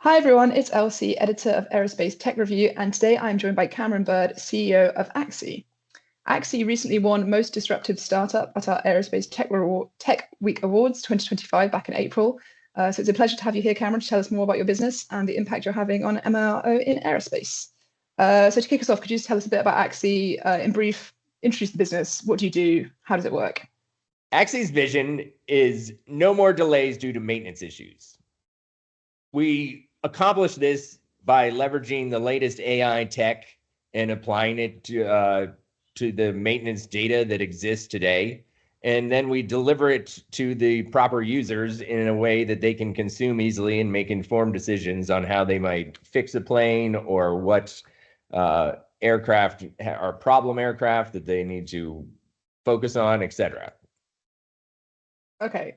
Hi everyone, it's Elsie, editor of Aerospace Tech Review, and today I'm joined by Cameron Byrd, CEO of AIXI. AIXI recently won Most Disruptive Startup at our Aerospace Tech Week Awards 2025 back in April. So it's a pleasure to have you here, Cameron, to tell us more about your business and the impact you're having on MRO in aerospace. So to kick us off, could you just tell us a bit about AIXI, in brief, introduce the business, what do you do, how does it work? AIXI's vision is no more delays due to maintenance issues. We accomplish this by leveraging the latest AI tech and applying it to the maintenance data that exists today. And then we deliver it to the proper users in a way that they can consume easily and make informed decisions on how they might fix a plane or what aircraft are problem aircraft that they need to focus on, etc. Okay.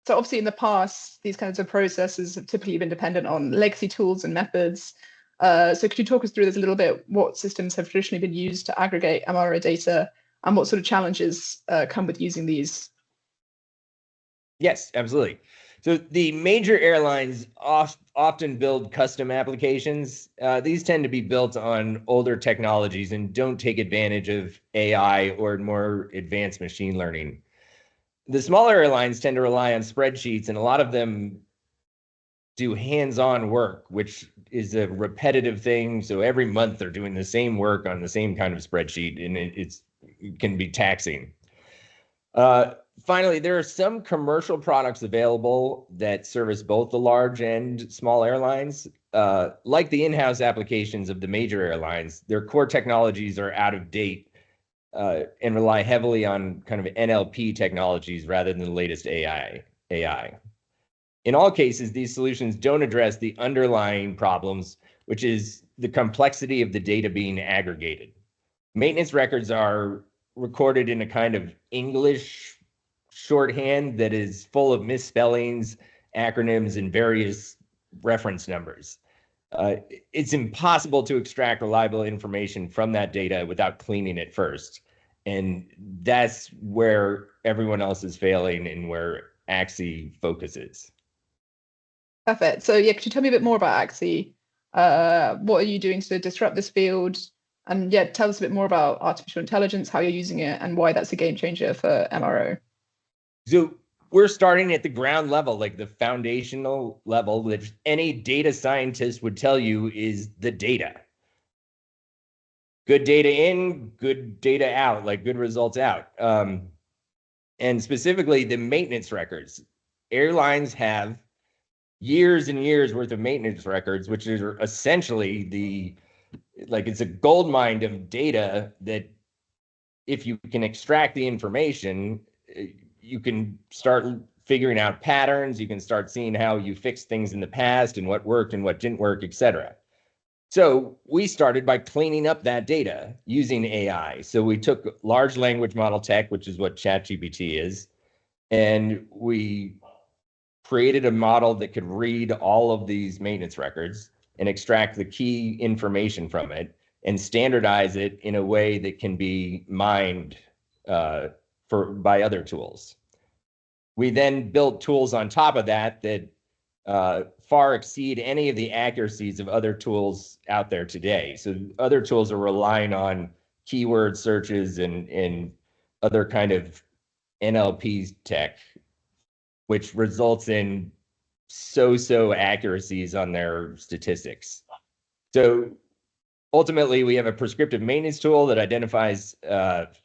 So obviously in the past, these kinds of processes have typically been dependent on legacy tools and methods. So could you talk us through this a little bit? What systems have traditionally been used to aggregate MRO data and what sort of challenges come with using these? Yes, absolutely. So the major airlines often build custom applications. These tend to be built on older technologies and don't take advantage of AI or more advanced machine learning. The smaller airlines tend to rely on spreadsheets, and a lot of them do hands-on work, which is a repetitive thing. So every month they're doing the same work on the same kind of spreadsheet, and it can be taxing. Finally, there are some commercial products available that service both the large and small airlines. Like the in-house applications of the major airlines, their core technologies are out of date and rely heavily on kind of NLP technologies rather than the latest AI. In all cases, these solutions don't address the underlying problems, which is the complexity of the data being aggregated. Maintenance records are recorded in a kind of English shorthand that is full of misspellings, acronyms, and various reference numbers. It's impossible to extract reliable information from that data without cleaning it first. And that's where everyone else is failing and where AIXI focuses. Perfect. So yeah, could you tell me a bit more about AIXI? What are you doing to disrupt this field? And yeah, tell us a bit more about artificial intelligence, how you're using it, and why that's a game changer for MRO. So we're starting at the ground level, like the foundational level, which any data scientist would tell you is the data. Good data in, good data out, like good results out. And specifically the maintenance records. Airlines have years and years worth of maintenance records, which are essentially it's a gold mine of data that if you can extract the information, you can start figuring out patterns. You can start seeing how you fixed things in the past and what worked and what didn't work, etc. So we started by cleaning up that data using AI. So we took large language model tech, which is what ChatGPT is, and we created a model that could read all of these maintenance records and extract the key information from it and standardize it in a way that can be mined by other tools. We then built tools on top of that far exceed any of the accuracies of other tools out there today. So other tools are relying on keyword searches and other kind of NLP tech, which results in so-so accuracies on their statistics. So ultimately, we have a prescriptive maintenance tool that identifies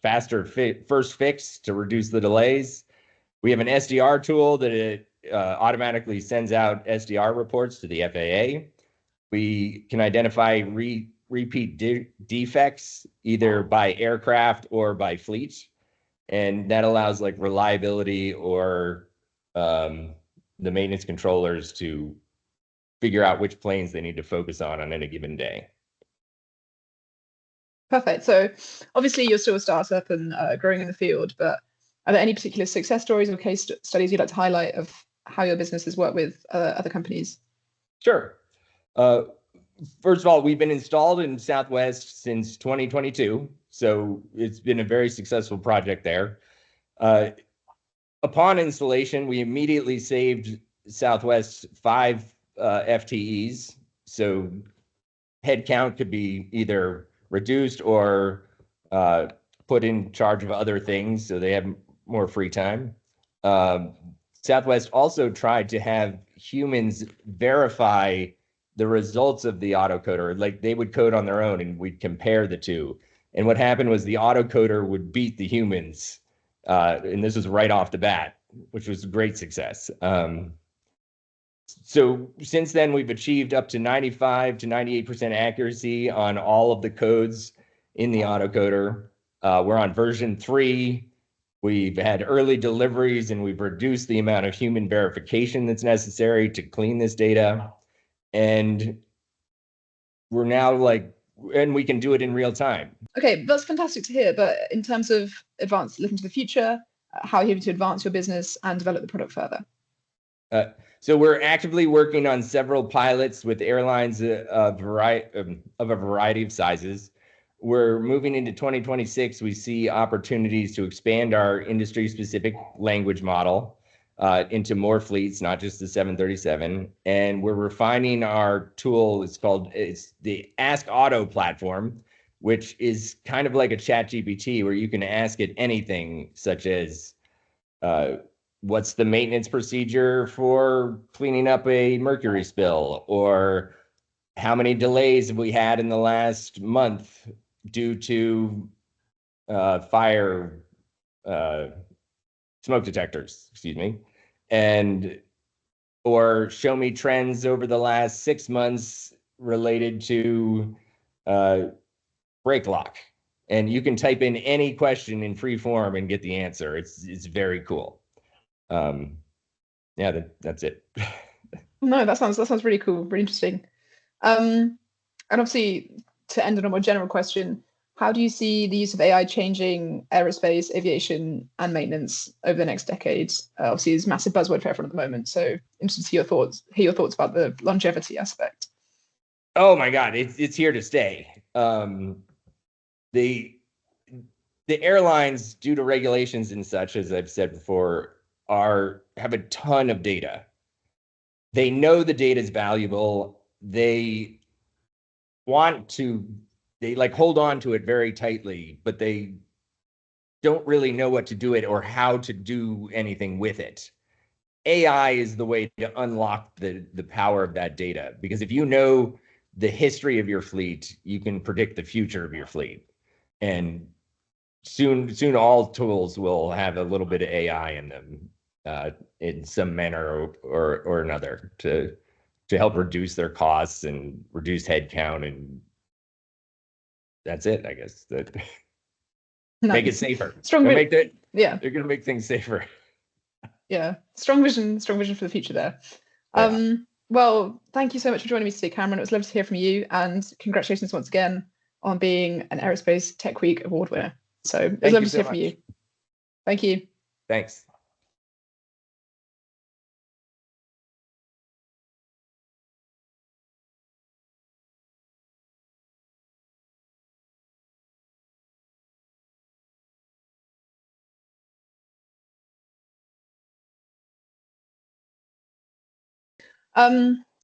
faster first fix to reduce the delays. We have an SDR tool that it automatically sends out SDR reports to the FAA. We can identify repeat defects either by aircraft or by fleet. And that allows like reliability or the maintenance controllers to figure out which planes they need to focus on any given day. Perfect. So obviously you're still a startup and growing in the field, but are there any particular success stories or case studies you'd like to highlight of how your business has worked with other companies? Sure. First of all, we've been installed in Southwest since 2022, so it's been a very successful project there. Upon installation, we immediately saved Southwest 5 FTEs. So headcount could be either reduced or put in charge of other things so they have more free time. Southwest also tried to have humans verify the results of the autocoder. Like they would code on their own and we'd compare the two. And what happened was the autocoder would beat the humans. And this was right off the bat, which was a great success. So since then, we've achieved up to 95 to 98% accuracy on all of the codes in the autocoder. We're on version 3. We've had early deliveries and we've reduced the amount of human verification that's necessary to clean this data. And we're now and we can do it in real time. Okay, that's fantastic to hear. But in terms of looking to the future, how are you able to advance your business and develop the product further? So we're actively working on several pilots with airlines of a variety of sizes. We're moving into 2026. We see opportunities to expand our industry-specific language model into more fleets, not just the 737. And we're refining our tool. It's the Ask Auto platform, which is kind of like a ChatGPT where you can ask it anything, such as what's the maintenance procedure for cleaning up a mercury spill, or how many delays have we had in the last month due to fire smoke detectors, excuse me, or show me trends over the last 6 months related to brake lock. And you can type in any question in free form and get the answer. It's very cool. Yeah, that's it. No, that sounds really cool, really interesting. And obviously, to end on a more general question, how do you see the use of AI changing aerospace, aviation, and maintenance over the next decade? Obviously, it's a massive buzzword for everyone at the moment. So, interested to hear your thoughts about the longevity aspect. Oh my God, it's here to stay. The airlines, due to regulations and such, as I've said before, have a ton of data. They know the data is valuable. They hold on to it very tightly, but they don't really know what to do it or how to do anything with it. AI is the way to unlock the power of that data, because if you know the history of your fleet, you can predict the future of your fleet. And soon all tools will have a little bit of AI in them in some manner or another to help reduce their costs and reduce headcount, and that's it, I guess. That make it safer. Strong vision. Yeah, they're gonna make things safer. Yeah, strong vision for the future there. Yeah. Well, thank you so much for joining me today, Cameron. It was lovely to hear from you, and congratulations once again on being an Aerospace Tech Week award winner. So it was lovely to hear from you. Thank you. Thanks.